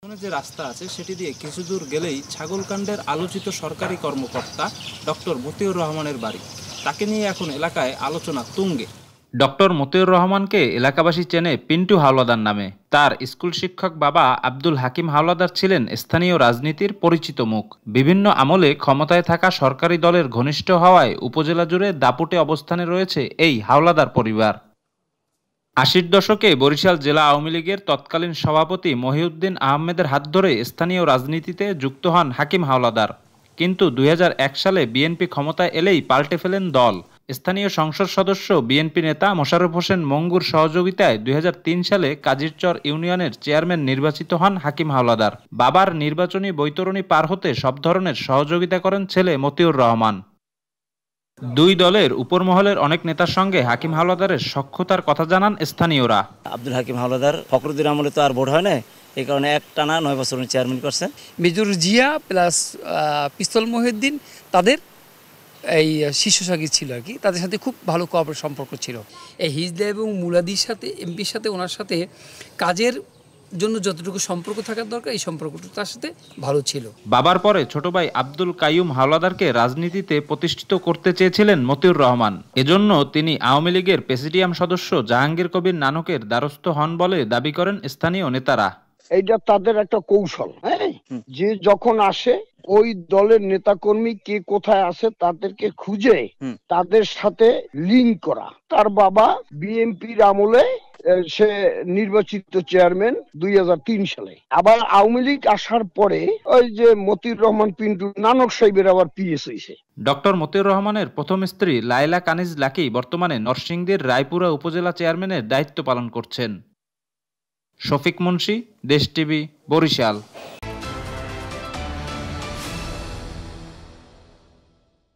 সামনে যে রাস্তা আছে সেটি দিয়ে কিছু দূর গেলেই ছাগলকাণ্ডের আলোচিত সরকারি কর্মকর্তা ডক্টর মতিউর রহমানের বাড়ি। তাকে নিয়ে এখন এলাকায় আলোচনা তুঙ্গে। ডক্টর মতিউর রহমানকে এলাকাবাসী চেনে পিন্টু হাওলাদার নামে। তার স্কুল শিক্ষক বাবা আব্দুল হাকিম হাওলাদার ছিলেন স্থানীয় রাজনীতির পরিচিত মুখ। বিভিন্ন আমলে ক্ষমতায় থাকা সরকারি দলের ঘনিষ্ঠ হওয়ায় উপজেলা জুড়ে দাপুটে অবস্থানে রয়েছে এই হাওলাদার পরিবার। ৮০-র দশকে বরিশাল জেলা আওয়ামী লীগের তৎকালীন সভাপতি মহিউদ্দিন আহমেদের হাত ধরে স্থানীয় রাজনীতিতে যুক্ত হন হাকিম হাওলাদার। কিন্তু ২০০১ সালে বিএনপি ক্ষমতায় এলেই পাল্টে ফেলেন দল। স্থানীয় সংসদ সদস্য বিএনপি নেতা মোশাররফ হোসেন মঙ্গুর সহযোগিতায় ২০০৩ সালে কাজিরচর ইউনিয়নের চেয়ারম্যান নির্বাচিত হন হাকিম হাওলাদার। বাবার নির্বাচনী বৈতরণী পার হতে সব ধরনের সহযোগিতা করেন ছেলে মতিউর রহমান। দুই দলের উপরমহলের অনেক নেতার সঙ্গে হাকিম হাওলাদারের সখ্যতার কথা জানান স্থানীয়রা। আব্দুল হাকিম হাওলাদার ফখরুদ্দিন আমলে তো আর ভোট হয় না, এই কারণে একটানা 9 বছর চেয়ারম্যান করছেন। মেজর জিয়া প্লাস পিস্তল মহিউদ্দিন তাদের এই শীর্ষ সাগী ছিল আর কি, তাদের সাথে খুব ভালো কোঅপারেট সম্পর্ক ছিল। এই হিজলা এবং মুলাদির সাথে এমপির সাথে ওনার সাথে কাজের জন্য যতটুকু সম্পর্ক থাকার দরকার এই সম্পর্কটা তার সাথে ভালো ছিল। বাবার পরে ছোট ভাই আব্দুল কাইয়ুম হাওলাদারকে রাজনীতিতে প্রতিষ্ঠিত করতে চেয়েছিলেন মতিউর রহমান। এজন্য তিনি আওয়ামী লীগের প্রেসিডিয়াম সদস্য জাহাঙ্গীর কবির নানকের দ্বারস্থ হন বলে দাবি করেন স্থানীয় নেতারা। এইটা তাদের একটা কৌশল, হ্যাঁ, যে যখন আসে ওই দলের নেতাকর্মী কে কোথায় আছে তাদেরকে খুঁজে তাদের সাথে লিঙ্ক করা। তার বাবা বিএনপির আমলে সে নির্বাচিত চেয়ারম্যান ২০০৩ সালে। আবার আওয়ামী লীগ আসার পরে ওই যে মতিউর রহমান পিন্টু নানক সাহেবের আবার পিএস হয়েছে। ডক্টর মতিউর রহমানের প্রথম স্ত্রী লায়লা কানিজ লাকি বর্তমানে নরসিংদীর রায়পুরা উপজেলা চেয়ারম্যানের দায়িত্ব পালন করছেন। শফিক মুন্সি, দেশ টিভি, বরিশাল।